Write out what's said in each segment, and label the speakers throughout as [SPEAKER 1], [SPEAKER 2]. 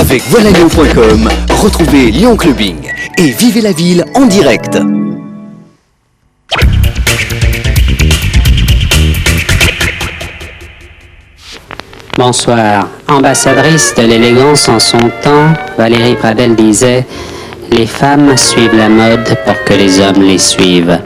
[SPEAKER 1] Avec voilalyon.com, retrouvez Lyon Clubbing et vivez la ville en direct.
[SPEAKER 2] Bonsoir. Ambassadrice de l'élégance en son temps, Valérie Pradel disait « Les femmes suivent la mode pour que les hommes les suivent ».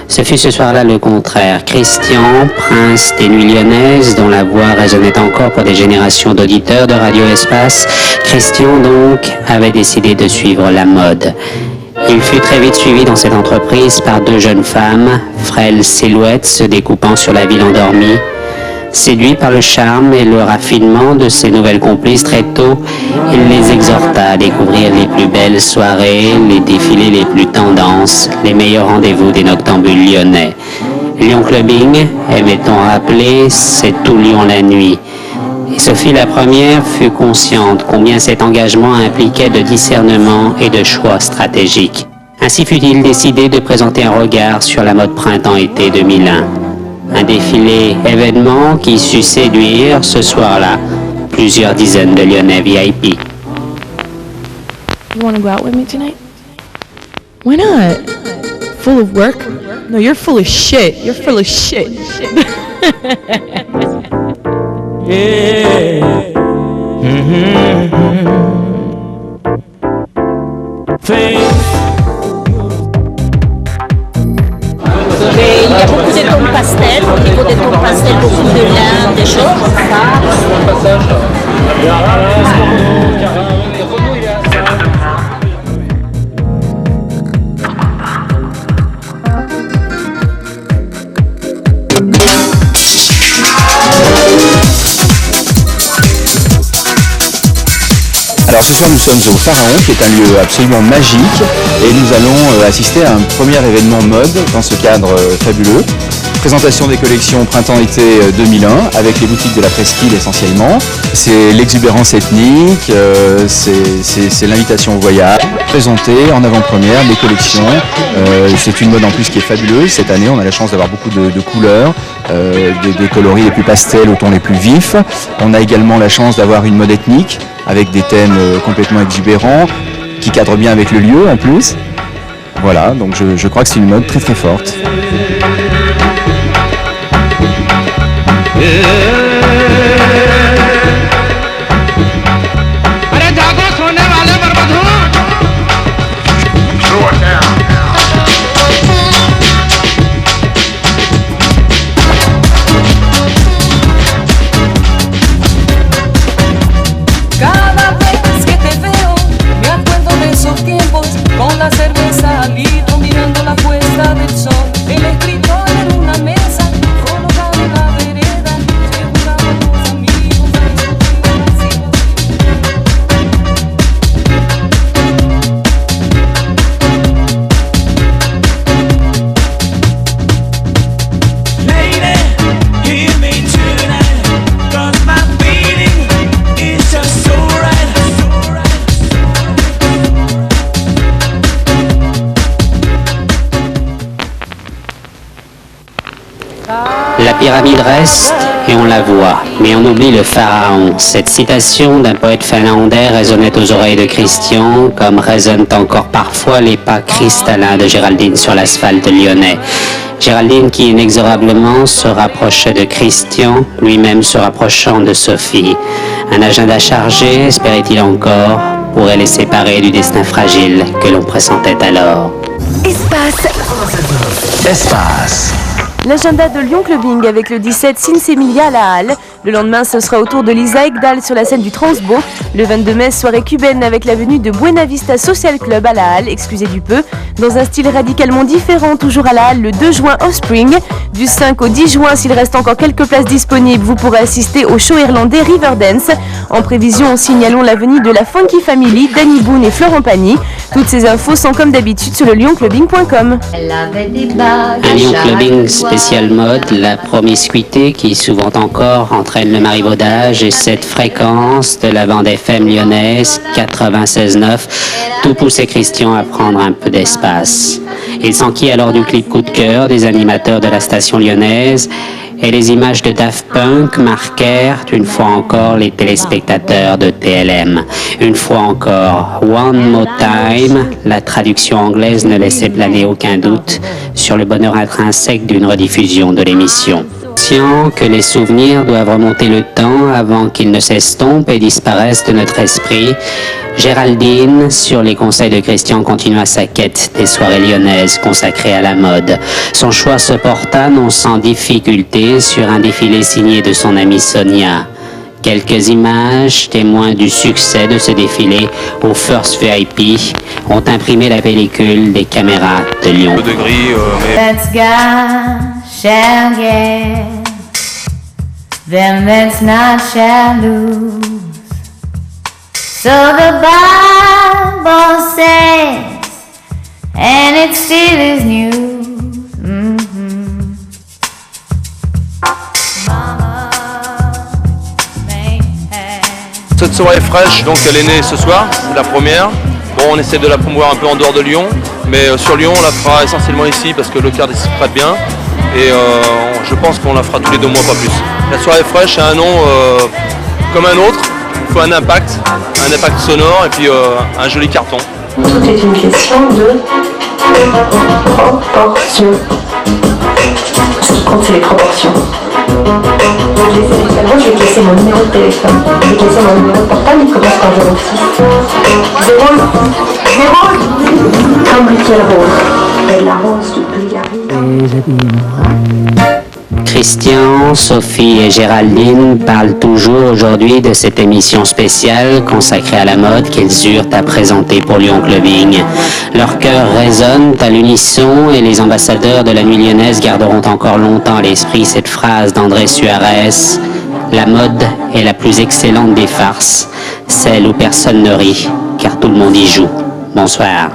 [SPEAKER 2] Ce fut ce soir-là le contraire. Christian, prince des nuits lyonnaises, dont la voix résonnait encore pour des générations d'auditeurs de Radio Espace, Christian donc avait décidé de suivre la mode. Il fut très vite suivi dans cette entreprise par deux jeunes femmes, frêles silhouettes se découpant sur la ville endormie. Séduit par le charme et le raffinement de ses nouvelles complices très tôt, il les exhorta à découvrir les plus belles soirées, les défilés les plus tendances, les meilleurs rendez-vous des noctambules lyonnais. Lyon Clubbing, aimait-on rappeler, c'est tout Lyon la nuit. Et Sophie la première fut consciente combien cet engagement impliquait de discernement et de choix stratégiques. Ainsi fut-il décidé de présenter un regard sur la mode printemps-été 2001. Un défilé événement qui sut séduire ce soir-là plusieurs dizaines de Lyonnais VIP.
[SPEAKER 3] You want to go out with me tonight? Why not? Full of work? No, you're full of shit. You're full of shit.
[SPEAKER 4] Yeah.
[SPEAKER 5] Il y a beaucoup de tons pastel, au niveau des tons pastel, beaucoup de lin, des choses comme ça.
[SPEAKER 6] Alors ce soir nous sommes au Pharaon, qui est un lieu absolument magique, et nous allons assister à un premier événement mode dans ce cadre fabuleux. Présentation des collections printemps-été 2001 avec les boutiques de la presqu'île essentiellement. C'est l'exubérance ethnique, c'est l'invitation au voyage. Présenter en avant-première les collections. C'est une mode en plus qui est fabuleuse. Cette année on a la chance d'avoir beaucoup de couleurs, des coloris les plus pastels aux tons les plus vifs. On a également la chance d'avoir une mode ethnique avec des thèmes complètement exubérants qui cadrent bien avec le lieu en plus. Voilà, donc je crois que c'est une mode très très forte.
[SPEAKER 2] La pyramide reste et on la voit, mais on oublie le pharaon. Cette citation d'un poète finlandais résonnait aux oreilles de Christian, comme résonnent encore parfois les pas cristallins de Géraldine sur l'asphalte lyonnais. Géraldine qui inexorablement se rapprochait de Christian, lui-même se rapprochant de Sophie. Un agenda chargé, espérait-il encore, pourrait les séparer du destin fragile que l'on pressentait alors.
[SPEAKER 7] Espace.
[SPEAKER 8] L'agenda de Lyon Clubbing avec le 17 Sins Emilia à la Halle. Le lendemain, ce sera au tour de Lisa Ekdahl sur la scène du Transbo. Le 22 mai, soirée cubaine avec la venue de Buena Vista Social Club à la Halle, excusez du peu. Dans un style radicalement différent, toujours à la Halle, le 2 juin Offspring. Du 5 au 10 juin, s'il reste encore quelques places disponibles, vous pourrez assister au show irlandais Riverdance. En prévision, signalons la venue de la Funky Family, Danny Boone et Florent Pagny. Toutes ces infos sont comme d'habitude sur le lyonclubbing.com.
[SPEAKER 2] Un Lyon Clubbing spécial mode, la promiscuité qui souvent encore entraîne le marivaudage et cette fréquence de la bande FM lyonnaise 96.9, tout poussait Christian à prendre un peu d'espace. Il s'enquit alors du clip coup de cœur des animateurs de la station lyonnaise Et les images de Daft Punk marquèrent une fois encore les téléspectateurs de TLM. Une fois encore, One More Time, la traduction anglaise ne laissait planer aucun doute sur le bonheur intrinsèque d'une rediffusion de l'émission. Conscient que les souvenirs doivent remonter le temps avant qu'ils ne s'estompent et disparaissent de notre esprit, Géraldine, sur les conseils de Christian, continua sa quête des soirées lyonnaises consacrées à la mode. Son choix se porta non sans difficulté sur un défilé signé de son amie Sonia. Quelques images, témoins du succès de ce défilé au First VIP, ont imprimé la pellicule des caméras de Lyon.
[SPEAKER 4] Let's go, shall get, then let's not shall lose. So the Bible says, and it still is new.
[SPEAKER 7] Cette soirée fraîche, donc elle est née ce soir, c'est la première. Bon, on essaie de la promouvoir un peu en dehors de Lyon, mais sur Lyon on la fera essentiellement ici parce que le cadre s'y prête bien. Et je pense qu'on la fera tous les 2 mois, pas plus. La soirée fraîche a un nom comme un autre. Il faut un impact sonore et puis un joli carton.
[SPEAKER 9] Tout est une question de proportion. Ce qui compte, c'est les proportions. Je vais te laisser mon numéro de téléphone. Je vais te laisser mon numéro de portable, il commence par 06. 0. Comme quelle rose? La rose du Bulgarie.
[SPEAKER 2] Christian, Sophie et Géraldine parlent toujours aujourd'hui de cette émission spéciale consacrée à la mode qu'ils eurent à présenter pour Lyon Clubbing. Leurs cœurs résonnent à l'unisson et les ambassadeurs de la nuit lyonnaise garderont encore longtemps à l'esprit cette phrase d'André Suarez: la mode est la plus excellente des farces, celle où personne ne rit, car tout le monde y joue. Bonsoir.